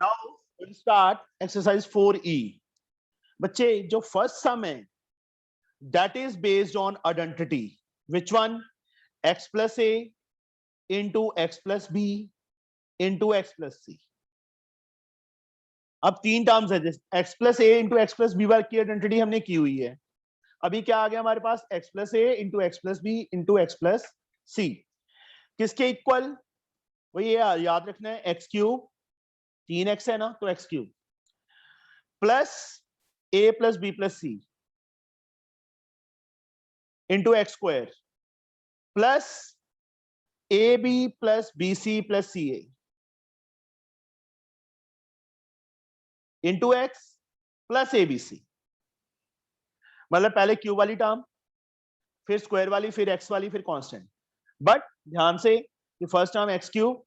Now we'll start exercise 4E. बच्चे जो first सम है that is based on identity. Which one? X plus A into X plus B into X plus C. अब तीन terms है, x plus A into X plus B बार की identity हमने की हुई है. अभी क्या आ गया हमारे पास? x plus A into X plus B into X plus C. किसके इक्वल? वही याद रखना है, एक्स क्यूब, 3x है ना, तो x cube plus a plus B plus c into x square plus A B plus B C plus C a into x plus A B c. मतलब पहले क्यूब वाली टर्म, फिर square वाली, फिर x वाली, फिर कांस्टेंट. बट ध्यान से कि first term x cube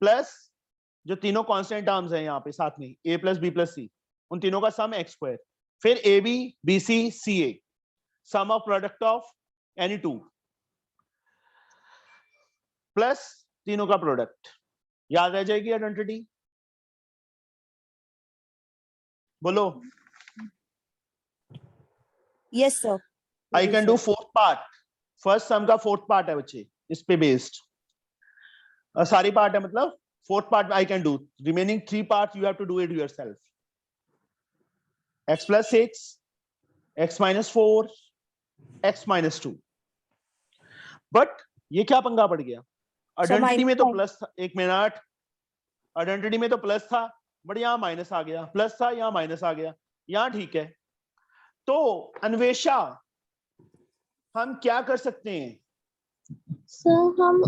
plus जो तीनों कांस्टेंट टर्म्स हैं यहाँ पे साथ में a plus B plus C, उन तीनों का सम एक्स स्क्वायर, फिर A B B C C A, sum of product of any two plus तीनों का प्रोडक्ट. याद रह जाएगी आइडेंटिटी? बोलो. Yes sir. I can do fourth part. First sum का फोर्थ पार्ट है बच्चे, इस पे बेस्ड सारी पार्ट है, मतलब fourth part I can do. Remaining 3 parts you have to do it yourself. X plus 6, X minus 4, X minus 2. But ये क्या पंगा पड़ गया? आइडेंटिटी में तो प्लस था, एक मिनट, आइडेंटिटी में तो प्लस था, बट यहाँ माइनस आ गया. प्लस था, यहाँ माइनस आ गया. यहाँ ठीक है. तो अन्वेषा, हम क्या कर सकते हैं? सर हम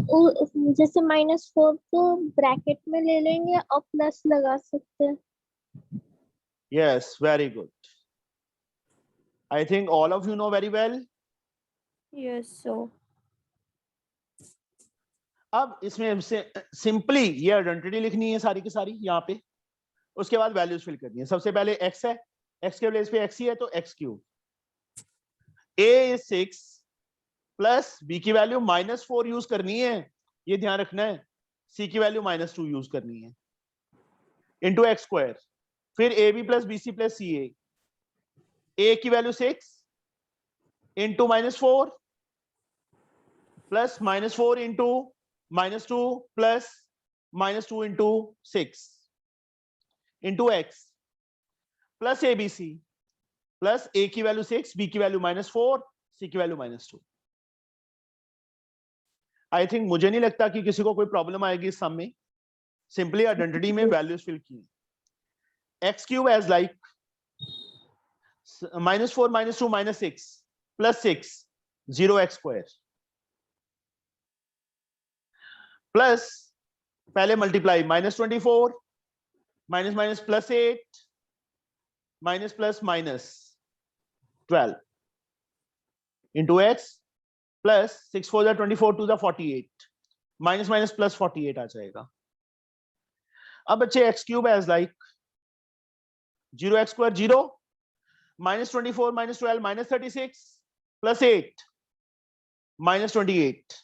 जैसे -4 को ब्रैकेट में ले लेंगे और प्लस लगा सकते हैं. Yes, very good. I think all of you know very well. Yes sir. अब इसमें सिंपली ये आइडेंटिटी लिखनी है सारी की सारी यहाँ पे, उसके बाद वैल्यूज फिल करनी है. सबसे पहले x है, x के प्लेस पे x ही है तो x cube. a is 6 plus b की वैल्यू -4 यूज करनी है, ये ध्यान रखना है. c की वैल्यू -2 यूज करनी है इंटू एक्स स्क्वायर, फिर A B plus B C plus C A की value 6 into -4 plus -4 into -2 plus -2 into 6 into x plus A B C plus A की वैल्यू 6, बी की वैल्यू -4, सी की value -2. I think मुझे नहीं लगता कि किसी को कोई प्रॉब्लम आएगी इस सम में. सिंपली आइडेंटिटी में वैल्यूज फिल की. X cube as like -4 -2 -6 plus 6 0 x square plus पहले multiply -24 minus minus plus 8 minus plus -12 into x plus 6 4 जा 24 2 जा 48 माइनस माइनस प्लस 48 आ जाएगा. अब बच्चे x cube as like 0 x square 0 -24 -12 -36 plus 8 -28.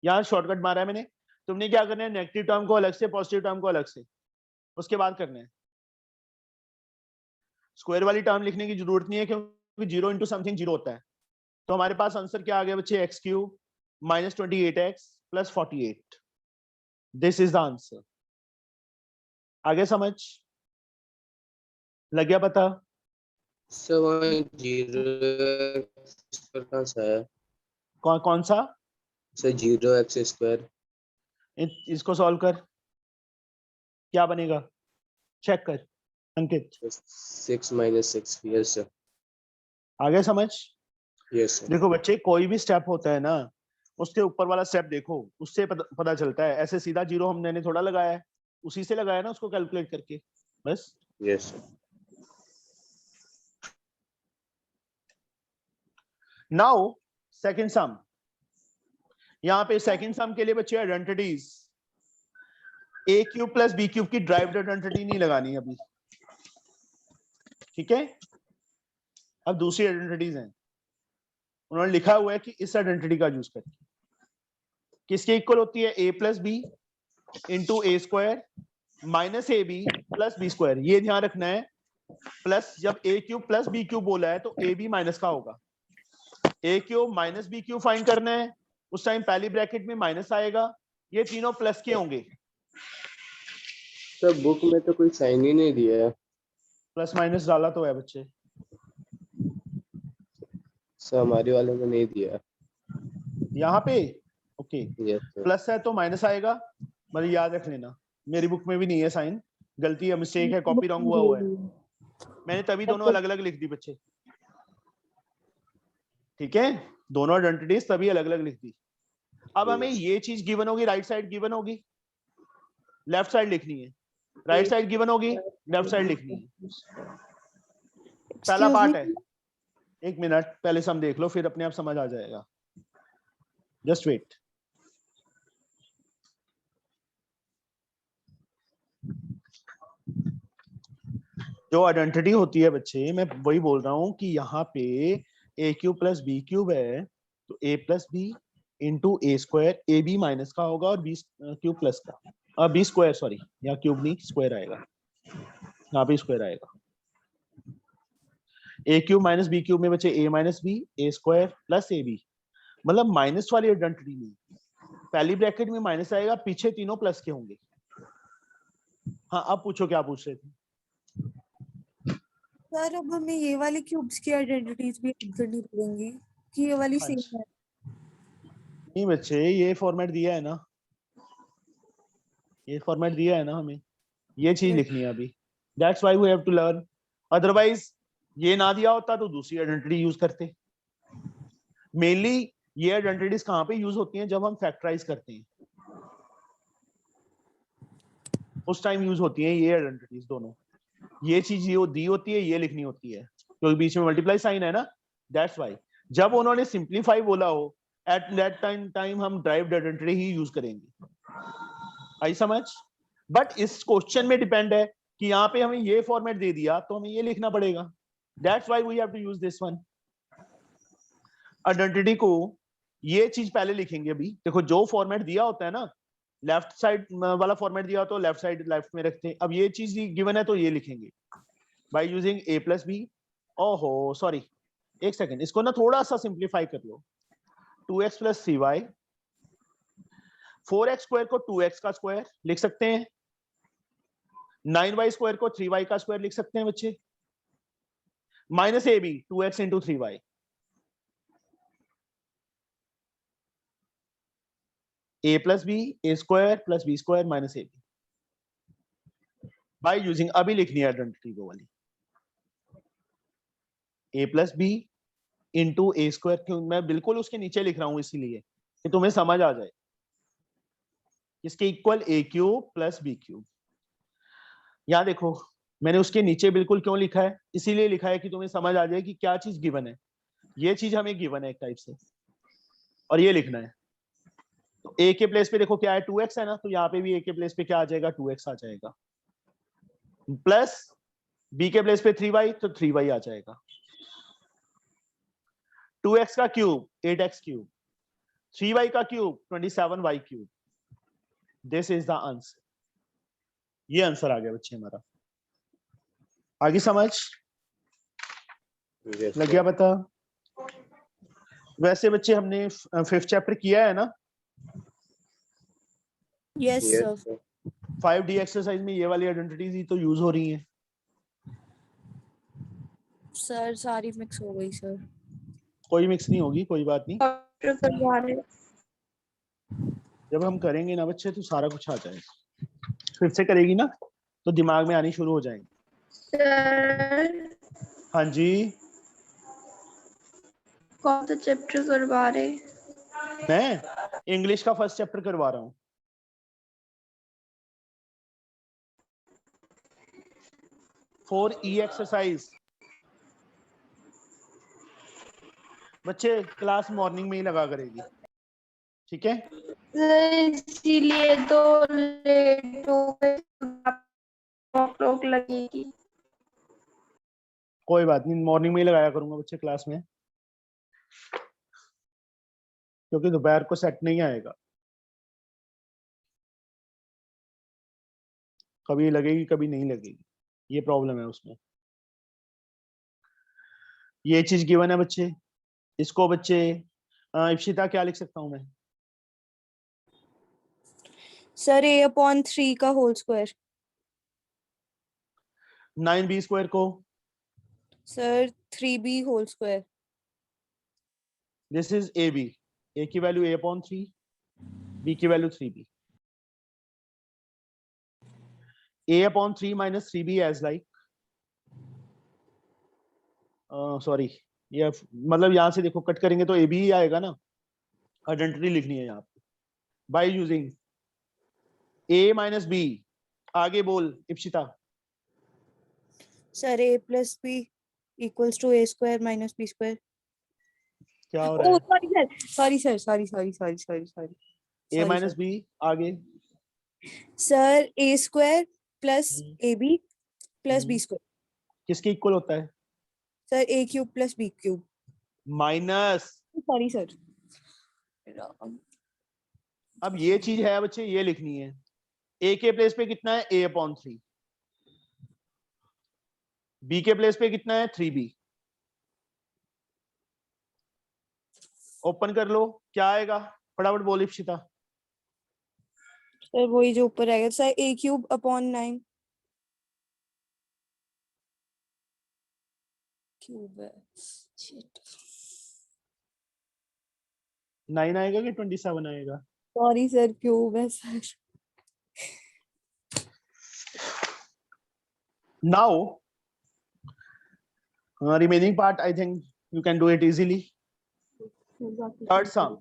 यहां shortcut मारा है मैंने. तुमने क्या करना है? नेगेटिव टर्म को अलग से, पॉजिटिव टर्म को अलग से, उसके बाद करना है. स्क्वायर वाली टर्म लिखने की जरूरत नहीं है क्योंकि 0 इंटू समथिंग 0 होता है. तो हमारे पास आंसर क्या आ गया बच्चे? X cube -28x plus 48. This is the answer. आगे समझ लग गया? पता सर 0 है. कौन सा? Sir 0x square. इसको सॉल्व कर, क्या बनेगा? चेक कर अंकित. 6 - 6. Yes sir. आगे समझ. Yes sir. देखो बच्चे, कोई भी स्टेप होता है ना, उसके ऊपर वाला स्टेप देखो, उससे पता चलता है. ऐसे सीधा 0 हमने थोड़ा लगाया है, उसी से लगाया ना उसको कैलकुलेट करके, बस. Yes sir. नाउ सेकंड सम. यहाँ पे सेकंड सम के लिए बच्चे identities a cube plus b cube की ड्राइव्ड आइडेंटिटी नहीं लगानी अभी, ठीक है? अब दूसरी आइडेंटिटीज हैं, उन्होंने लिखा हुआ है कि इस आइडेंटिटी का यूज करके किसके इक्वल होती है? a plus B into A square minus A B plus B square, ये ध्यान रखना है। प्लस जब A cube plus B cube बोला है तो ए बी माइनस का होगा। A cube minus B cube find करना है, उस टाइम पहली ब्रैकेट में माइनस आएगा, ये तीनों प्लस के होंगे। सर बुक में तो कोई साइन ही नहीं दिया है। प्लस माइनस डाला तो है बच्चे, सर हमारे वाले में नहीं दिया। यहाँ पे ओके। Yes sir. प्लस है तो माइनस आएगा, मतलब याद रख लेना। मेरी बुक में भी नहीं है साइन, गलती है, मिस्टेक है, कॉपी रॉन्ग हुआ है। मैंने तभी दोनों अलग अलग लिख दी बच्चे, ठीक है, दोनों आइडेंटिटीज तभी अलग अलग लिख दी। अब हमें ये चीज गिवन होगी, राइट साइड गिवन होगी, लेफ्ट साइड लिखनी है, राइट साइड गिवन होगी, लेफ्ट साइड लिखनी है। पहला पार्ट है, एक मिनट पहले सम देख लो, फिर अपने आप समझ आ जाएगा, जस्ट वेट। जो आइडेंटिटी होती है बच्चे, मैं वही बोल रहा हूं कि यहाँ पे A cube plus B cube है, तो A plus B into A square, A B minus का होगा और बी क्यूब प्लस का, बी स्क्वायर सॉरी, यहाँ क्यूब नहीं स्क्वायर आएगा, यहाँ पे स्क्वायर आएगा। A cube minus B cube में बचे A minus B, A square plus A B, मतलब माइनस वाली आइडेंटिटी में पहली ब्रैकेट में माइनस आएगा, पीछे तीनों प्लस के होंगे। हाँ अब पूछो क्या पूछ रहे थे। सर अब हमें ये वाली क्यूब्स की आइडेंटिटीज भी ऐड करनी पड़ेंगी कि ये वाली सेम है? नहीं बच्चे, ये फॉर्मेट दिया है ना, ये फॉर्मेट दिया है ना हमें, ये चीज लिखनी है अभी, that's why we have to learn. Otherwise ये ना दिया होता तो दूसरी आइडेंटिटी यूज करते। मेनली ये आइडेंटिटीज कहाँ पे यूज होती हैं, जब हम फैक्टराइज करते हैं, उस टाइम यूज होती हैं ये आइडेंटिटीज दोनों। ये चीज ये दी होती है, ये लिखनी होती है, क्योंकि बीच में मल्टीप्लाई साइन है ना, दैट्स व्हाई। जब उन्होंने सिंप्लीफाई बोला हो, एट दैट टाइम हम ड्राइव्ड आइडेंटिटी ही यूज करेंगे। आई समझ? बट इस क्वेश्चन में डिपेंड है कि यहाँ पे हमें ये फॉर्मेट दे दिया तो हमें ये लिखना पड़ेगा, that's why we have to use this one. Identity को ये चीज पहले लिखेंगे। अभी देखो जो फॉर्मेट दिया होता है ना, लेफ्ट साइड वाला फॉर्मेट दिया तो लेफ्ट साइड लेफ्ट में रखते हैं। अब ये चीज गिवन है तो ये लिखेंगे by using a plus b. ओहो सॉरी, एक सेकेंड, इसको ना थोड़ा सा सिंप्लीफाई कर लो। 2x plus 3y, 4x square को 2x का स्क्वायर लिख सकते हैं, 9y स्क्वायर को 3y का स्क्वायर लिख सकते हैं बच्चे, minus A b 2x into 3y, a plus B A square plus B square minus A b by using, अभी लिखनी है आइडेंटिटी वो वाली, a plus B into A square, क्यों मैं बिल्कुल उसके नीचे लिख रहा हूं इसीलिए कि तुम्हें समझ आ जाए। इसके इक्वल ए क्यूब प्लस बी क्यूब। यहां देखो मैंने उसके नीचे बिल्कुल क्यों लिखा है, इसीलिए लिखा है कि तुम्हें समझ आ जाए कि क्या चीज गिवन है। ये चीज हमें गिवन है एक टाइप से, और ये लिखना है। तो a के प्लेस पे देखो क्या है, 2x है ना, तो यहाँ पे भी a के प्लेस पे क्या आ जाएगा, 2x आ जाएगा, प्लस b के प्लेस पे 3y, तो 3y आ जाएगा, 2x का क्यूब 8x क्यूब, 3y का cube 27y cube. This is the answer. ये आंसर आ गया बच्चे हमारा। आगे समझ लग गया पता? वैसे बच्चे हमने 5th चैप्टर किया है ना, यस सर। 5D एक्सरसाइज में ये वाली आइडेंटिटीज ही तो यूज हो रही हैं। सर सारी मिक्स हो गई सर। कोई मिक्स नहीं होगी, कोई बात नहीं, जब हम करेंगे ना बच्चे तो सारा कुछ आ जाएगा। फिर से करेगी ना तो दिमाग में आनी शुरू हो जाएंगे। सर हाँ जी, कौन सा चैप्टर करवा रहे? मैं इंग्लिश का फर्स्ट चैप्टर करवा रहा हूँ। Four E exercise. बच्चे क्लास मॉर्निंग में ही लगा करेगी, ठीक है? इसीलिए तो लेट हो गए, क्लॉक लगेगी। कोई बात नहीं, मॉर्निंग में ही लगाया करूंगा बच्चे क्लास में, क्योंकि दोपहर को सेट नहीं आएगा। कभी लगेगी कभी नहीं लगेगी, ये प्रॉब्लम है उसमें। ये चीज गिवन है बच्चे, इसको बच्चे इप्शिता क्या लिख सकता हूं मैं? सर a/3 का होल स्क्वायर। 9b स्क्वायर को, sir 3b whole square. This is ab, a की वैल्यू a/3, b की value 3b। a/3 minus 3b as like, sorry, ये मतलब यहां से देखो कट करेंगे तो ab ही आएगा ना, आइडेंटिटी लिखनी है यहाँ पे by using a minus b। आगे बोल इप्शिता। Sir a+b equals to a² minus b square. क्या हो रहा ओ है? Sorry sir, sorry a minus b, आगे sir a² plus ab plus b square. किसके इक्वल होता है? Sir a³ plus b³। Minus, sorry sir. अब ये चीज है बच्चे, ये लिखनी है। a के प्लेस पे कितना है? a/3। b के प्लेस पे कितना है? 3b। ओपन कर लो, क्या आएगा? फटाफट बोल इप्शिता। सर वही जो ऊपर आएगा सर a³/9 क्यूब है। शिट, 9 आएगा कि 27 आएगा? सॉरी सर, क्यूब है sir. Now, remaining part, I think you can do it easily. Third sum.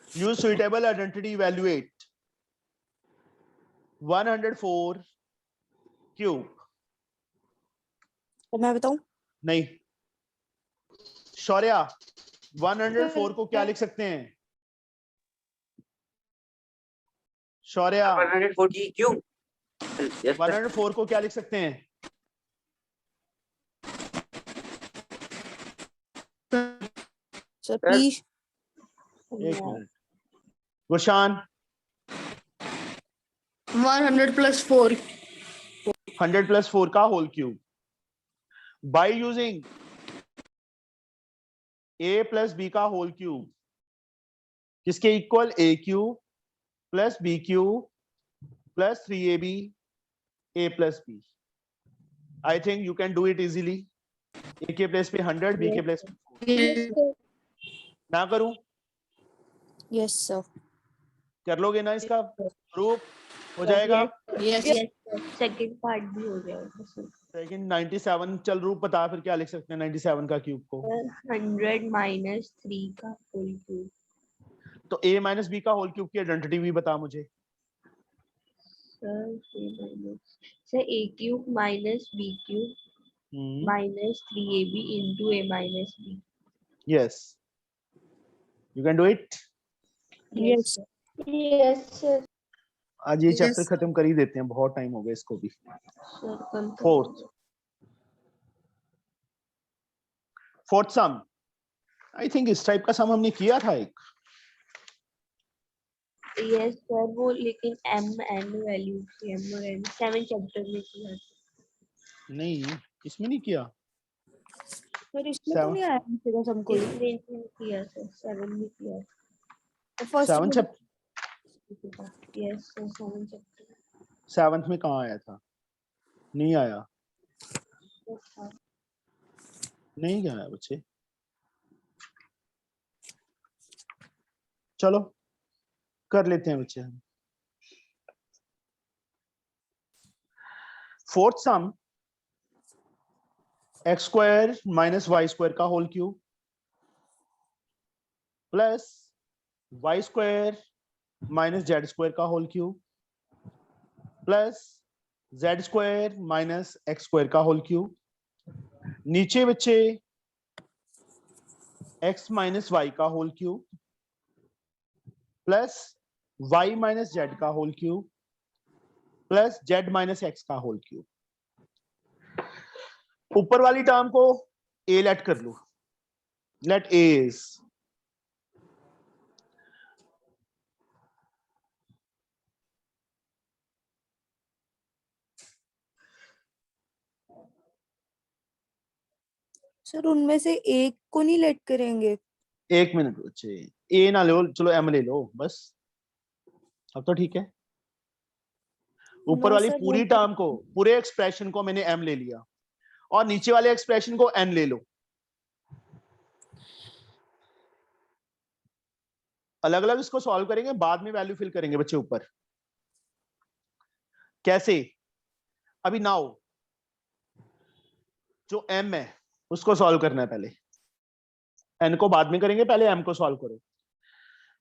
Use suitable identity, evaluate 104 cube. तो मैं बताऊं? नहीं, शौर्या 104 को क्या लिख सकते हैं? शौर्या 140 क्यूब। Yes, sir. 104 को क्या लिख सकते हैं? Sir please. एक मिनट, गुशान 100 plus 4. 100 plus 4 का whole cube by using a plus b का होल क्यूब, किसके equal? a cube plus b cube plus 3ab a plus b। I think you can do it easily. a के place पे 100, b के place पे 4। ना करूं? Yes sir. कर लोगे ना इसका प्रूफ? हो जाएगा। Yes. सेकंड पार्ट भी हो जाएगा सर। सेकंड 97, चल रूप बता फिर क्या लिख सकते हैं 97 का क्यूब को? 100 minus 3 का होल क्यूब। तो a माइनस b का होल क्यूब की आइडेंटिटी भी बता मुझे। Sir a cube minus b cube minus 3ab into a minus b। Yes, you can do it. Yes yes sir. आज ये Yes. चैप्टर खत्म कर ही देते हैं, बहुत टाइम हो गया इसको भी। फोर्थ सम, आई थिंक इस टाइप का सम हमने किया था एक। यस सर, वो लेकिन m n वैल्यू थी, m और n 7 चैप्टर में किया था। नहीं, इसमें नहीं किया। सर इसमें तो नहीं आया मुझे सम कोई। इसमें किया सर, 7 में किया फर्स्ट 7 चैप्टर, था। यस सर, 7 चैप्टर 7th में कहाँ आया था? नहीं आया, नहीं क्या है बच्चे। चलो कर लेते हैं बच्चे हम। Fourth sum, X square minus Y square का whole cube plus Y square minus Z square का whole cube plus Z square minus x square का होल क्यूब। नीचे बच्चे एक्स माइनस वाई का whole cube plus Y minus Z का whole cube plus Z minus X का whole cube. ऊपर वाली term को ए लेट कर लो, लेट ए इज सर उनमें से एक को नहीं लेट करेंगे? एक मिनट बच्चे, ए ना लो, चलो एम ले लो बस। अब तो ठीक है। ऊपर नो वाली सर, पूरी टर्म को, पूरे एक्सप्रेशन को मैंने एम ले लिया, और नीचे वाले एक्सप्रेशन को एन ले लो। अलग अलग इसको सॉल्व करेंगे, बाद में वैल्यू फिल करेंगे बच्चे ऊपर। कैसे? अभी नाउ जो m है उसको सॉल्व करना है पहले, n को बाद में करेंगे, पहले m को सॉल्व करो।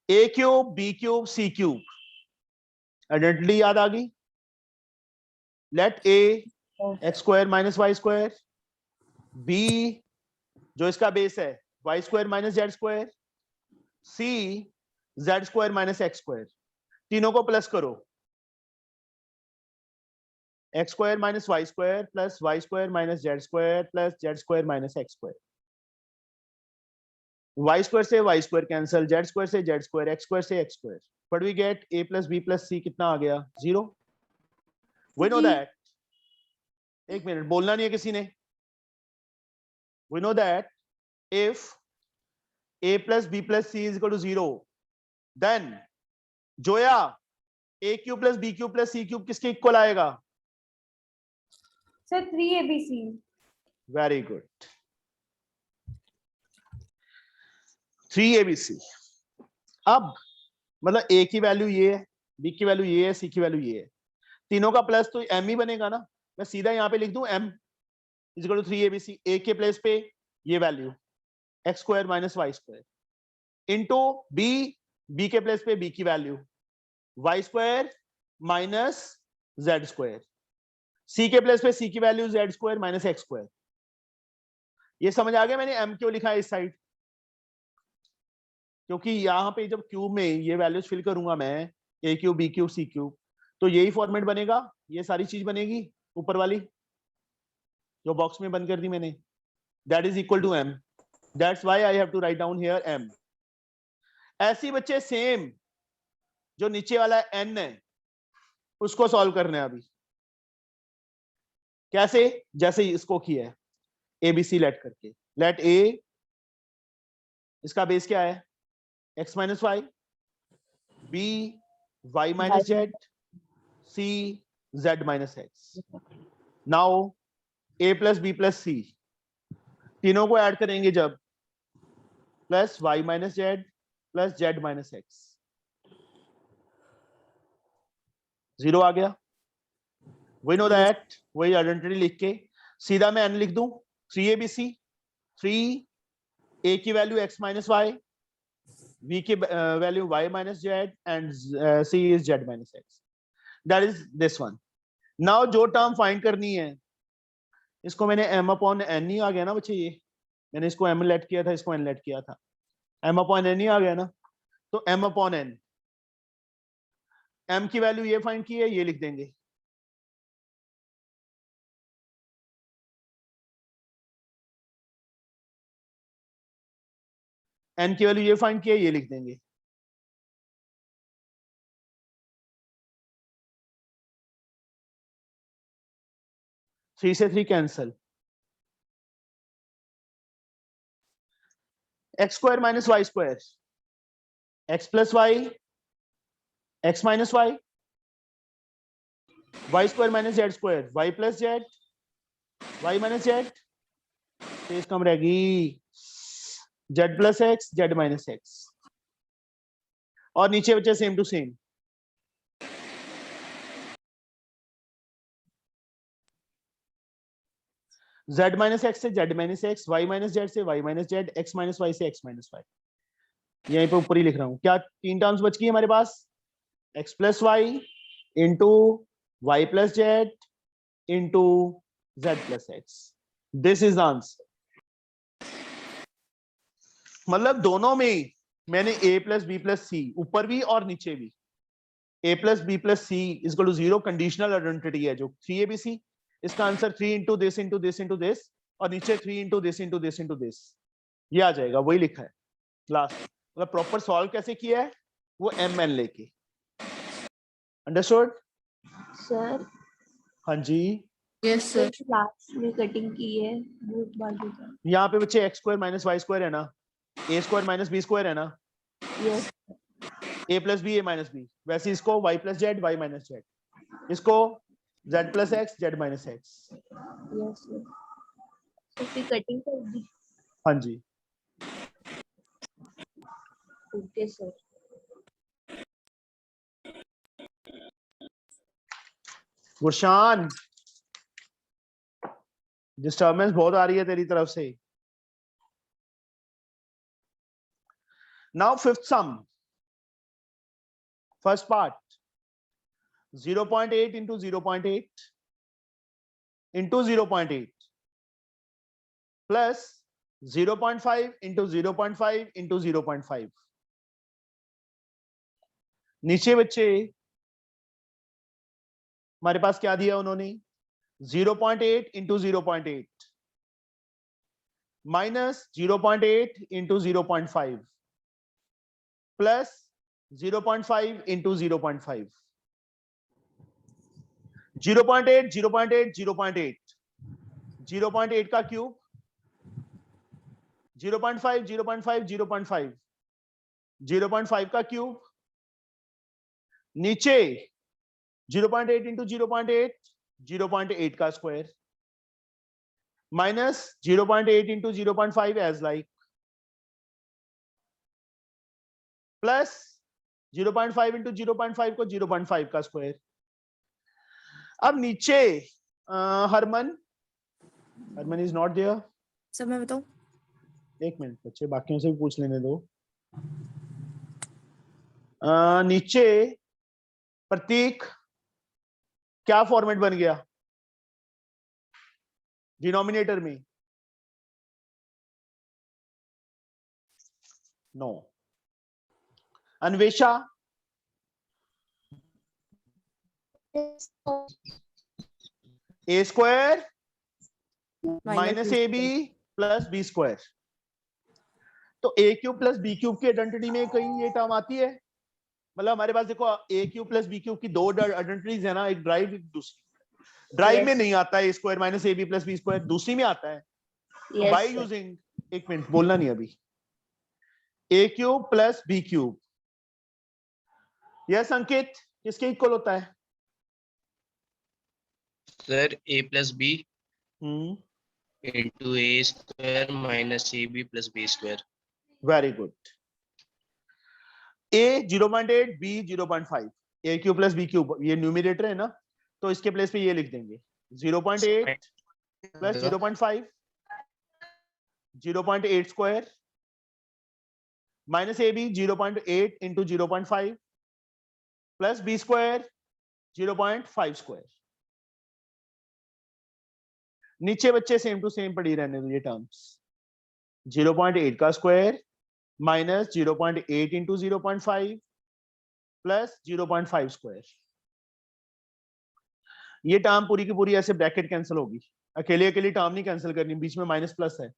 a cube, b cube, c cube, identity याद आ गई? Let a x square minus Y square, b जो इसका बेस है Y square minus Z square, c Z square minus x square, तीनों को प्लस करो। X square minus Y square plus Y square minus Z square plus Z square minus x square. Y square से Y square cancel, Z square से Z square, X square से X square. But we get a plus B plus C कितना आ गया? 0। We know जी। That, एक minute बोलना नहीं है किसी ने। We know that if a plus B plus C is equal to 0, then Joya a cube plus B cube plus C cube किसके इक्वल आएगा? Sir 3abc। Very good, 3abc। अब मतलब a की वैल्यू ये है, b की वैल्यू ये है, c की वैल्यू ये है, तीनों का प्लस तो m ही बनेगा ना। मैं सीधा यहाँ पे लिख दूं m is equal to 3abc। a के प्लेस पे ये value x square minus Y square into b के प्लेस पे b की value y square minus Z square, c के प्लेस पे c की value z square minus x square. ये समझ आ गया मैंने m क्यों लिखा है इस साइड? क्योंकि यहाँ पे जब क्यूब में ये वैल्यूज फिल करूंगा मैं, a cube, b cube, c cube, तो यही फॉर्मेट बनेगा, ये सारी चीज बनेगी ऊपर वाली जो बॉक्स में बंद कर दी मैंने। That is equal to m, that's why I have to write down here m। ऐसी बच्चे सेम जो नीचे वाला n है उसको सॉल्व करना है अभी। कैसे? जैसे इसको किया है abc लेट करके। लेट a, इसका बेस क्या है? x minus Y, b y minus Z, c z minus X. Now a plus B plus C, तीनों को ऐड करेंगे जब, plus y minus Z plus Z minus X, 0 आ गया। वी नो दैट, वही आइडेंटिटी लिख के सीधा मैं n लिख दूं, 3abc, 3 a की value x minus y, v की value y minus z and c is z minus x. That is this one. Now जो टर्म फाइंड करनी है, इसको मैंने m अपॉन n ही आ गया ना बच्चे, ये मैंने इसको m लेट किया था, इसको n लेट किया था, m अपॉन n ही आ गया ना। तो m अपॉन n, m की वैल्यू ये फाइंड की है, ये लिख देंगे। n की वैल्यू ये फाइंड की है, ये लिख देंगे। थ्री से 3 cancel, X square minus Y square, X plus Y, X minus Y, Y square minus Z square, Y plus Z, Y minus Z, space कम रहेगी, Z plus X, Z minus X, और नीचे बचे same to same. z minus X से z minus X, y minus Z से y minus Z, x minus Y से x minus Y. यहीं पे ऊपर ही लिख रहा हूं। क्या तीन टर्म्स बच गई हमारे पास? x plus y into y plus z into z plus x. This is answer. मतलब दोनों में मैंने a plus B plus c, ऊपर भी और नीचे भी, a plus B plus C is equal to 0 conditional identity है जो 3abc। इसका answer 3 into this into this into this, और नीचे 3 into this into this into this, ये आ जाएगा, वही लिखा है लास्ट। मतलब प्रॉपर सॉल्व कैसे किया है वो mn लेके। अंडरस्टूड? सर हाँ जी। यस सर लास्ट में कटिंग की है वो बाजू का यहाँ पे बच्चे X square minus Y square है ना, A square minus B square है ना, yes A plus B A minus B, वैसे इसको Y plus Z Y minus Z, इसको Z plus X Z minus X. Yes तो फिर कटिंग कर दी। हाँ जी, ओके सर। गुरशान डिस्टर्बेंस बहुत आ रही है तेरी तरफ से। नाउ फिफ्थ सम, first part 0.8 into 0.8 into 0.8 plus 0.5 into 0.5 into 0.5। नीचे बच्चे हमारे पास क्या दिया उन्होंने, 0.8 into 0.8 minus 0.8 into 0.5 plus 0.5 into 0.5। 0.8 0.8 0.8 0.8 का क्यूब, 0.5 0.5 0.5 0.5 का क्यूब, नीचे 0.8 into 0.8 0.8 का square minus 0.8 into 0.5 as like plus 0.5 into 0.5 को 0.5 का स्क्वायर। अब नीचे हरमन इज नॉट देयर। सर मैं बताऊं, एक मिनट बच्चे, बाकियों से भी पूछ लेने दो। नीचे प्रतीक क्या फॉर्मेट बन गया डिनोमिनेटर में? No. Anvesha a square minus A B plus B square. तो a cube plus B cube की आइडेंटिटी में कहीं ये टर्म आती है? मतलब हमारे पास देखो ए क्यूब प्लस बी क्यूब की दो आइडेंटिटीज है ना, एक ड्राइव एक दूसरी। ड्राइव में नहीं आता है A square minus A B plus B square, दूसरी में आता है बाय यूजिंग, एक मिनट बोलना नहीं अभी, A cube plus B cube. Yes Ankit, किसके इक्वल होता है? Sir a plus B into A square minus A B plus B square. Very good. a 0.8 b 0.5, a cube plus B cube, ये numerator है ना, तो इसके प्लेस पे ये लिख देंगे 0.8 प्लस 0.5 0.8 स्क्वायर माइनस ए b 0.8 into 0.5 plus B square 0.5 square. नीचे बच्चे सेम टू सेम पड़ी रहने दो ये टर्म्स, 0.8 का square minus 0.8 into 0.5 plus 0.5 square. ये टर्म पूरी की पूरी ऐसे ब्रैकेट कैंसिल होगी, अकेले अकेली टर्म नहीं कैंसिल करनी, बीच में माइनस प्लस है,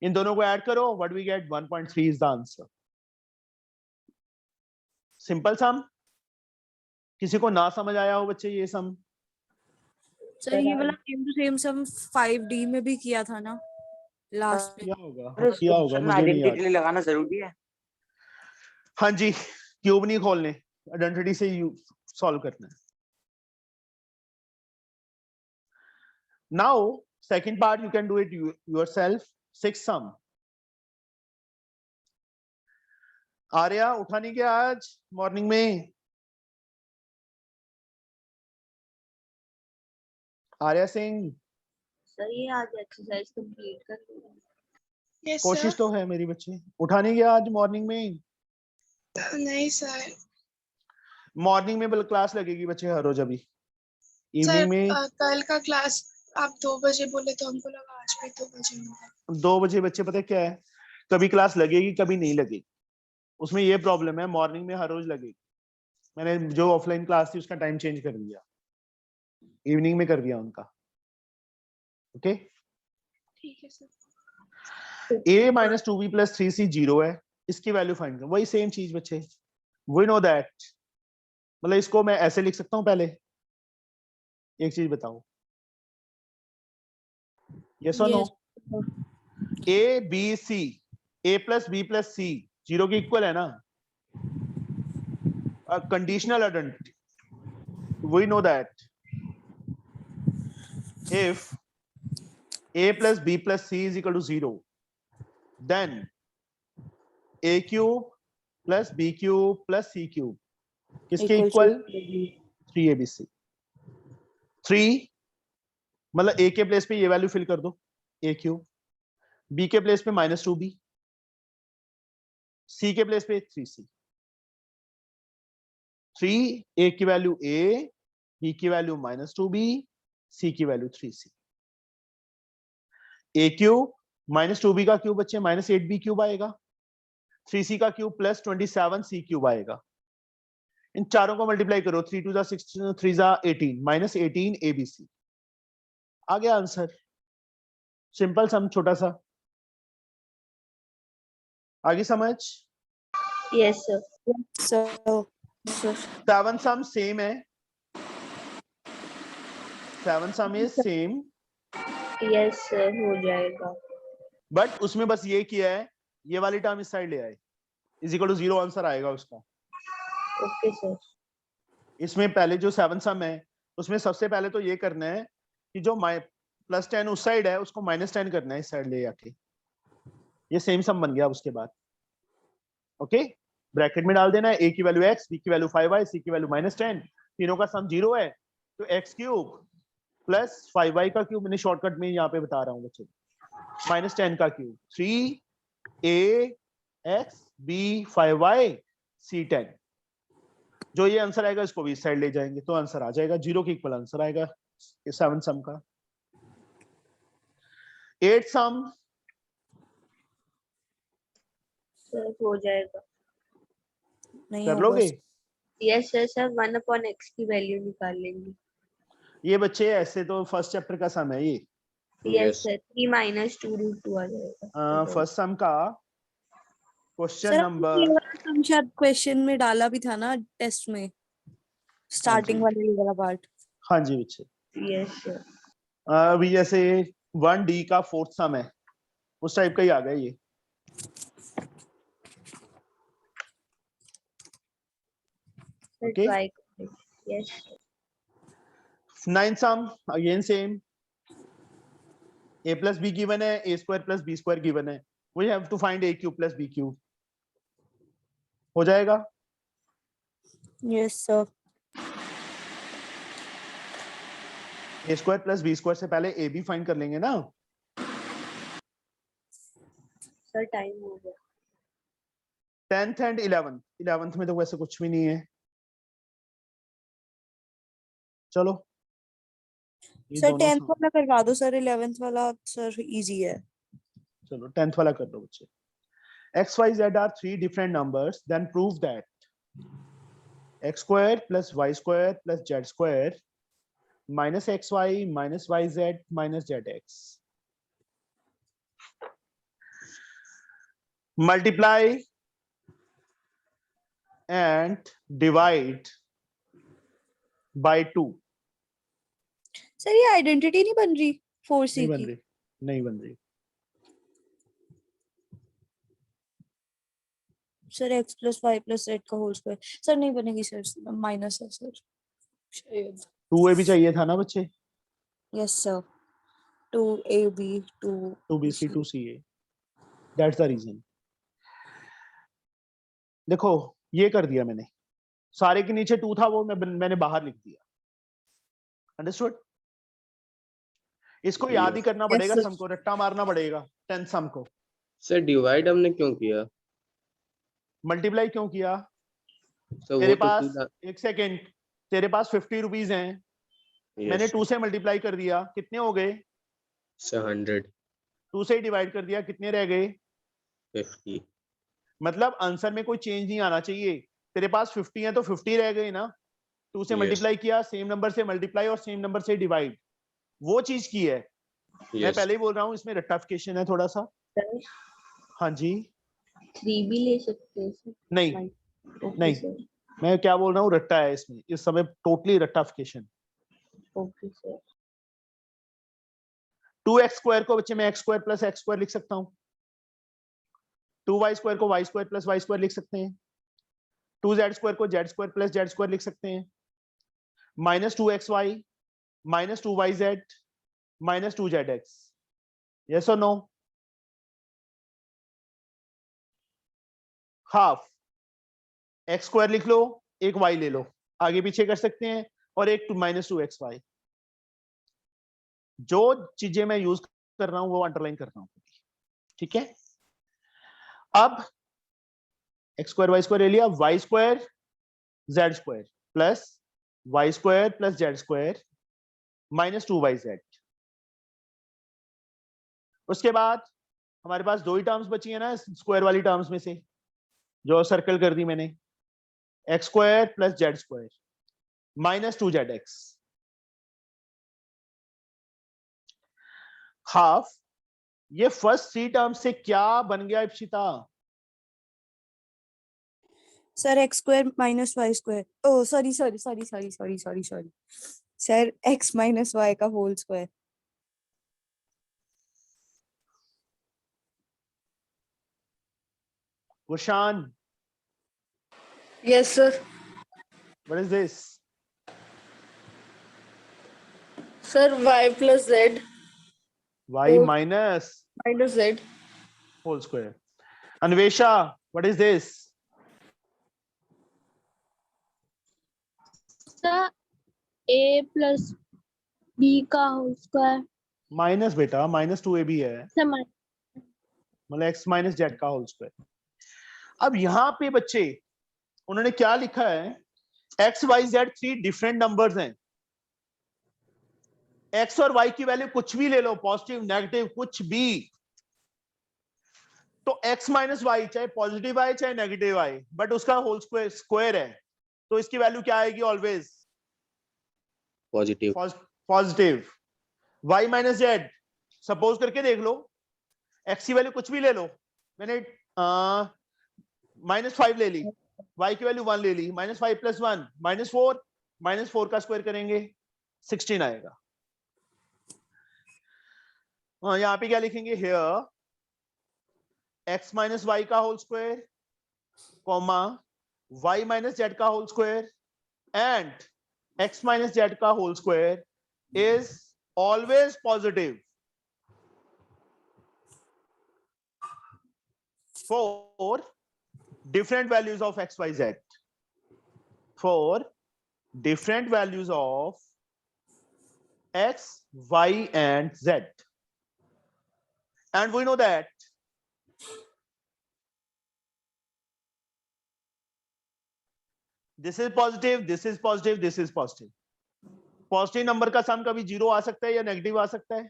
इन दोनों को ऐड करो, what we get 1.3 is the answer. Simple sum. किसी को ना समझ आया हो बच्चे ये सम? सर ये वाला same to same some 5D में भी किया था ना लास्ट में? क्या होगा, क्या होगा मुझे नहीं याद। लगाना जरूरी है। हाँ जी, क्यूब नहीं खोलने, आइडेंटिटी से सॉल्व करना है। Now second part you can do it yourself, six सम। आर्या उठा नहीं गया आज मॉर्निंग में? आर्या सिंह, सर ये आज एक्सरसाइज कंप्लीट कर लो। कोशिश तो है मेरी बच्चे। उठा नहीं गया आज मॉर्निंग में? नहीं सर। मॉर्निंग में क्लास लगेगी बच्चे हर रोज, अभी इवनिंग में कल का क्लास आप 2 बजे बोले तो हमको लगा आज भी 2 बजे होगा। 2 बजे बच्चे, पता है क्या है, कभी क्लास लगेगी कभी नहीं लगेगी, उसमें ये प्रॉब्लम है। मॉर्निंग में हर रोज लगेगी, मैंने जो ऑफलाइन क्लास थी उसका टाइम चेंज कर दिया, इवनिंग में कर दिया उनका। ओके, ठीक है sir. a minus 2b plus 3c 0 है, इसकी वैल्यू फाइंड करो। वही सेम चीज बच्चे, वी नो दैट। मतलब इसको मैं ऐसे लिख सकता हूँ, पहले एक चीज बताओ, यस और no? Yes. A B C, ए प्लस बी प्लस सी 0 के इक्वल है ना? Conditional identity, we know that if a plus b plus c is equal to 0, then a cube plus b cube plus c cube किसके Equal equal? to 3abc। 3 मतलब a के place पे ये value fill कर दो, a cube, b के place पे -2b, c के प्लेस पे 3c। 3 a की वैल्यू a, b की वैल्यू -2b, c की value 3c। a cube -2b का क्यूब बच्चे -8b क्यूब आएगा, 3c का क्यूब प्लस 27c क्यूब आएगा। इन चारों को मल्टीप्लाई करो, 3 2 6 3 18 -18 abc। आ गया आंसर। सिंपल सम, छोटा सा। आगे समझ? Yes sir. sir. 7 सम सेम है, 7 सम इज सेम, यस सर, हो जाएगा। बट उसमें बस ये किया है, ये वाली टर्म इस साइड ले आए, इज इक्वल टू 0 आंसर आएगा उसका। Okay sir. इसमें पहले जो 7 सम है उसमें सबसे पहले तो ये करना है कि जो +10 उस साइड है उसको -10 करना है इस साइड ले आके, ये सेम सम बन गया। उसके बाद ओके, ब्रैकेट में डाल देना है, a की वैल्यू x, b की वैल्यू 5y, c की वैल्यू -10, तीनों का सम 0 है, तो x क्यूब प्लस 5y का क्यूब, मैंने शॉर्टकट में यहाँ पे बता रहा हूँ बच्चे, -10 का cube, 3a x b 5y c 10। जो ये आंसर आएगा इसको भी इस साइड ले जाएंगे तो आंसर आ जाएगा 0 के इक्वल आंसर आएगा 7 सम का। 8 सम सर हो जाएगा। नहीं कर होगा लोगे? Yes sir. सर 1/x की वैल्यू निकाल लेंगे। ये बच्चे ऐसे तो फर्स्ट चैप्टर का सम है ये। यस सर, 3 - 2√2 आ जाएगा। फर्स्ट सम का क्वेश्चन सर नंबर, हम शायद क्वेश्चन में डाला भी था ना टेस्ट में, स्टार्टिंग वाले ये वाला पार्ट। हाँ जी बच्चे, यस सर। अभी जैसे 1D का फोर्थ सम है उस टाइप का ही आ गया ये। Okay. ट्राई करेंगे। Yes. 9 sum again same, a plus b given है, a square plus b square given है, we have to find a cube plus b cube। हो जाएगा? Yes sir. a square plus b square से पहले a भी find कर लेंगे ना। सर टाइम हो गया। 10th एंड 11th में तो वैसे कुछ भी नहीं है। चलो ये सर दोनों 10th वाला करवा दो सर, 11th वाला सर इजी है। चलो 10th वाला कर दो बच्चे। x y z are 3 different numbers, then prove that x square plus y square plus z square minus xy minus yz minus zx multiply and divide by 2। Sir ये identity नहीं बन रही 4c नहीं बन की। रही, नहीं बन रही। सर x + y + z का होल स्क्वायर सर नहीं बनेगी सर, माइनस है सर शायद। 2a भी चाहिए था ना बच्चे, yes sir, 2ab 2bc 2ca, that's the reason. देखो ये कर दिया मैंने, सारे के नीचे 2 था वो मैंने बाहर लिख दिया। अंडरस्टूड? इसको याद ही करना पड़ेगा, sir. सम को रट्टा मारना पड़ेगा। 10 सम को सर डिवाइड हमने क्यों किया? मल्टीप्लाई क्यों किया? सर तेरे वो तो पास सीधा एक सेकेंड, तेरे पास 50 रुपीज हैं, मैंने 2 से मल्टीप्लाई कर दिया, कितने हो गए? सर 100 2 से डिवाइड कर दिया, कितने रह गए? 50। मतलब आंसर में कोई चेंज नहीं आना चाहिए। तेरे पास 50 है तो 50 रह गए ना। 2 से Yes. मल्टीप्लाई किया, सेम नंबर से मल्टीप्लाई और सेम नंबर से डिवाइड, वो चीज की है। मैं यस पहले ही बोल रहा हूँ इसमें रट्टाफिकेशन है थोड़ा सा। सर हाँ जी, 3 भी ले सकते हैं सर। नहीं ओके नहीं। सर। मैं क्या बोल रहा हूँ, रट्टा है इसमें इस समय, टोटली रट्टाफिकेशन। Okay sir. 2x² को बच्चे मैं x² प्लस x² लिख सकता हूँ। 2y² को y² प्लस y² लिख सकते हैं। 2z² को z² प्लस z² लिख सकते हैं। -2xy minus 2yz minus 2zx। Yes और नो? हाफ x² लिख लो, एक y ले लो, आगे पीछे कर सकते हैं, और एक -2xy। जो चीजें मैं यूज कर रहा हूं वो अंडरलाइन कर रहा हूं, ठीक है। अब x² y² ले लिया, y² z² plus y² plus z² minus 2yz। उसके बाद हमारे पास दो ही टर्म्स बची है ना स्क्वायर वाली टर्म्स में से, जो सर्कल कर दी मैंने, x² plus z² minus 2zx। Half ये फर्स्ट 3 टर्म से क्या बन गया Ipsita? Sir x² minus y², oh sorry sorry sorry sorry sorry sorry sorry sir, x minus y का whole square. Kushan, Yes, sir. what is this? Sir, y plus z Y Oh. minus minus z. whole square. Anvesha, what is this? Sir a plus b का whole square. Minus बेटा, -2ab है, sir मतलब x minus Z का whole square. अब यहाँ पे बच्चे उन्होंने क्या लिखा है, x y z 3 different numbers हैं। x और y की वैल्यू कुछ भी ले लो, पॉजिटिव नेगेटिव कुछ भी, तो x माइनस वाई चाहे पॉजिटिव आए चाहे नेगेटिव आए, बट उसका होल स्क्वायर है, तो इसकी वैल्यू क्या आएगी? Always positive. Positive. y minus Z suppose करके देख लो, x की वैल्यू कुछ भी ले लो, मैंने -5 ले ली, y की वैल्यू 1 ले ली, -5 + 1 -4, -4 का स्क्वायर करेंगे 16 आएगा। यहाँ पे क्या लिखेंगे? हियर x माइनस वाई का whole square, comma y minus Z का whole square, and x minus Z का whole square is always positive for different values of x, y, z. For different values of x, y, and z. And we know that this is positive, this is positive, this is positive. Positive number का सम कभी 0 आ सकता है या negative आ सकता है?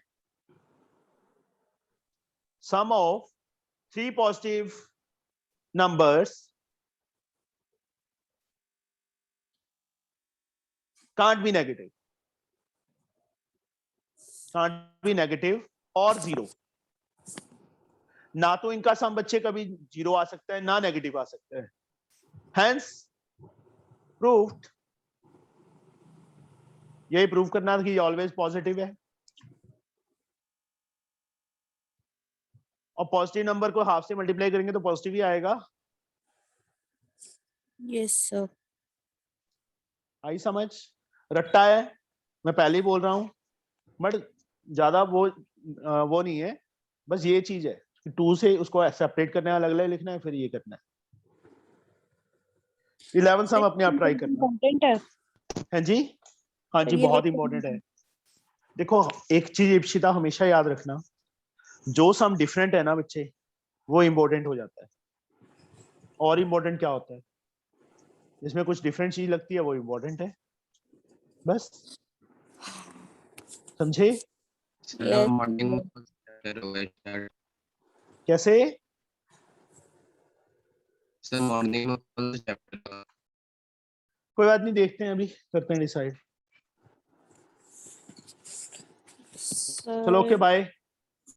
सम of 3 positive numbers can't be negative, can't be negative or 0. ना तो इनका सम बच्चे कभी 0 आ सकता है ना नेगेटिव आ सकता है, hence proved, यही प्रूव करना कि ऑलवेज पॉजिटिव है, और पॉजिटिव नंबर को हाफ से मल्टीप्लाई करेंगे तो पॉजिटिव ही आएगा। Yes sir. आई समझ? रट्टा है, मैं पहले ही बोल रहा हूं, बट ज्यादा वो नहीं है, बस ये चीज है कि 2 से उसको सेपरेट करना है, अलग अलग लिखना है, फिर ये करना है। 11 सम अपने आप ट्राई करना इंपॉर्टेंट है। है जी। हाँ जी, ये बहुत लेक्चर इंपॉर्टेंट है। देखो एक चीज इप्सिता हमेशा याद रखना, जो सम डिफरेंट है ना बच्चे, वो इंपॉर्टेंट हो जाता है। और इंपॉर्टेंट क्या होता है? जिसमें कुछ डिफरेंट चीज लगती है वो इंपॉर्टेंट है, बस समझे? मॉर्निंग में चैप्टर होगा स्टार्ट। कैसे? सर मॉर्निंग में कौन सा चैप्टर होगा? कोई बात नहीं, देखते हैं, अभी करते हैं डिसाइड। चलो ओके, बाय।